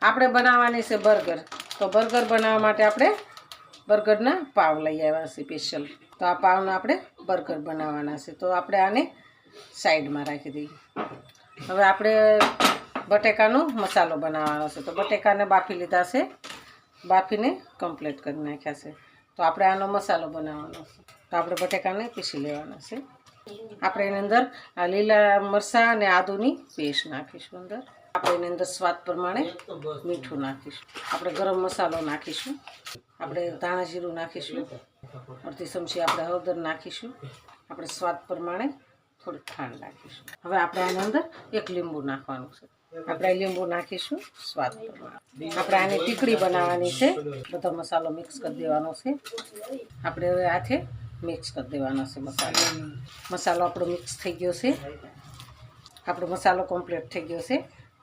આપણે બનાવવાની છે બર્ગર. તો બર્ગર બનાવવા માટે આપણે બર્ગરના પાવ લઈ આવ્યા છે સ્પેશિયલ. તો આ પાવના આપણે બર્ગર બનાવવાના છે. તો આપણે આને સાઈડમાં રાખી દઈએ. હવે આપણે બટેકાનો મસાલો બનાવવાનો છે. તો બટેકાને બાફી લીધા છે, બાફીને કમ્પ્લીટ કરી નાખ્યા છે. તો આપણે આનો મસાલો બનાવવાનો છે. તો આપણે બટેકાને પીસી લેવાના છે. આપણે એની અંદર આ લીલા મરચાં અને આદુની પેસ્ટ નાખીશું અંદર. આપણે એની અંદર સ્વાદ પ્રમાણે મીઠું નાખીશું. આપણે ગરમ મસાલો નાખીશું. આપણે ધાણા જીરું નાખીશું. અડધી ચમચી આપણે હળદર નાખીશું. આપણે સ્વાદ પ્રમાણે થોડીક ખાંડ નાખીશું. હવે આપણે આની અંદર એક લીંબુ નાખવાનું છે. આપણે લીંબુ નાખીશું સ્વાદ પ્રમાણે. આપણે આની ટીકડી બનાવવાની છે. બધો મસાલો મિક્સ કરી દેવાનો છે. આપણે હવે હાથે મિક્સ કરી દેવાનો છે મસાલો. મસાલો આપણો મિક્સ થઈ ગયો છે. આપણો મસાલો કમ્પ્લીટ થઈ ગયો છે.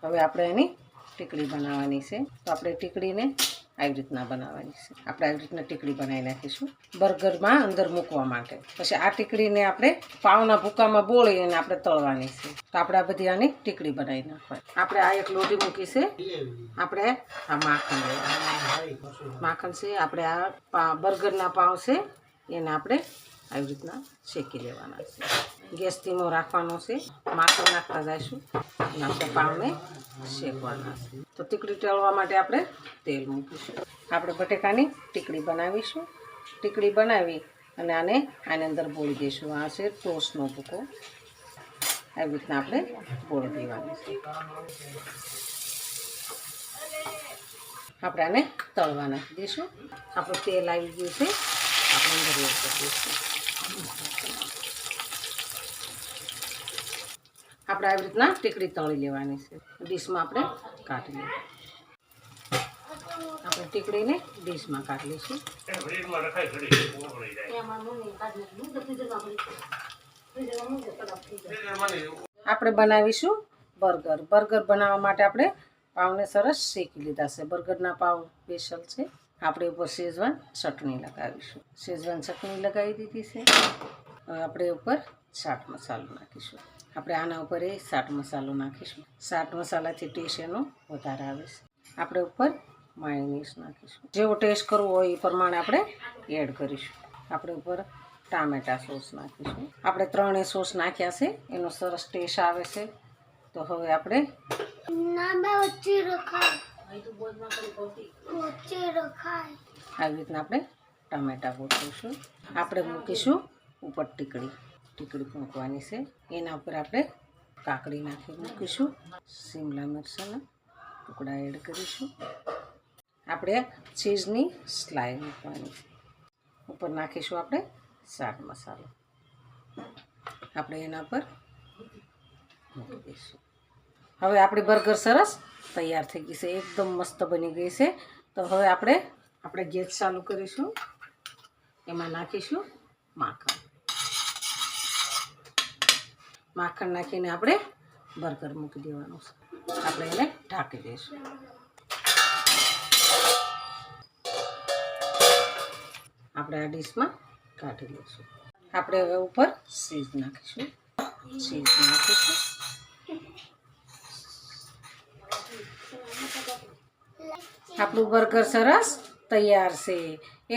હવે આપણે એની ટીકડી બનાવવાની છે. તો આપણે ટીકડીને આવી રીતના બનાવવાની છે. આપણે આવી રીતના ટીકડી બનાવી નાખીશું બર્ગરમાં અંદર મૂકવા માટે. પછી આ ટીકડીને આપણે પાવના ભૂકામાં બોળી અને આપણે તળવાની છે. તો આપણે આ બધી આની ટીકડી બનાવી નાખવાની. આપણે આ એક લોટી મૂકી છે. આપણે આ માખણ લેવાનું. માખણ છે. આપણે આ બર્ગરના પાવ છે એને આપણે આવી રીતના શેકી લેવાના છે. ગેસ ધીમો રાખવાનો છે. માખણ નાખતા જઈશું અને આપણે પાવને શેકવાના છે. તો ટીકડી તળવા માટે આપણે તેલ મૂકીશું. આપણે બટેકાની ટીકડી બનાવીશું. ટીકડી બનાવી અને આની અંદર બોળી દઈશું. આ છે ટોસ્ટનો ભૂકો. આવી રીતના આપણે બોળી દેવાની છે. આપણે આને તળવા નાખી દઈશું. આપણું તેલ આવી ગયું છે. આપણે અંદર એડ કરી દઈશું. આપણે આવી રીતના ટીકડી તળી લેવાની છે. ડીશમાં આપણે કાઢી લઈશું. આપણે ટીકડીને ડીશમાં કાઢી લઈશું. આપણે બનાવીશું બર્ગર. બર્ગર બનાવવા માટે આપણે પાવને સરસ શેકી લીધા છે. બર્ગરના પાવ સ્પેશિયલ છે. આપણે ઉપર શેઝવાન ચટણી લગાવીશું. શેઝવાન ચટણી લગાવી દીધી છે. હવે આપણે ઉપર ચાટ મસાલો નાખીશું. આપણે આના ઉપર એ ચાટ મસાલો નાખીશું. ચાટ મસાલાથી ટેસ્ટ એનો વધારે આવે છે. આપણે ઉપર માયોનીઝ નાખીશું. જેવો ટેસ્ટ કરવો હોય એ પ્રમાણે આપણે એડ કરીશું. આપણે ઉપર ટામેટા સોસ નાખીશું. આપણે 3 સોસ નાખ્યા છે. એનો સરસ ટેસ્ટ આવે છે. તો હવે આપણે આવી રીતના આપણે ટામેટા ગોઠવીશું. આપણે મૂકીશું ઉપર ટીકડી મૂકવાની છે. એના ઉપર આપણે કાકડી નાખી મૂકીશું. શિમલા મિરચાંના ટુકડા એડ કરીશું. આપણે ચીઝની સ્લાઇસ મૂકવાની છે. ઉપર નાખીશું આપણે ચાટ મસાલો. આપણે એના પર મૂકી દઈશું. હવે આપણી બર્ગર સરસ તૈયાર થઈ ગઈ છે. એકદમ મસ્ત બની ગઈ છે. તો હવે આપણે ગેસ ચાલુ કરીશું. એમાં નાખીશું માખણ. માખણ નાખીને આપણે બર્ગર મૂકી દેવાનું છે. આપણે એને ઢાંકી દઈશું. આપણે આ ડીશમાં કાઢી લઈશું. આપણે હવે ઉપર ચીઝ નાખીશું. આપણું બર્ગર સરસ તૈયાર છે.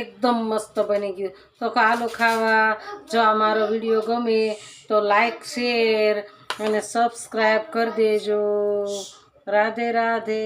એકદમ મસ્ત બની ગયું. તો હાલો ખાવા. જો અમારો વિડીયો ગમે તો લાઈક, શેર અને સબસ્ક્રાઈબ કરી દેજો. રાધે રાધે.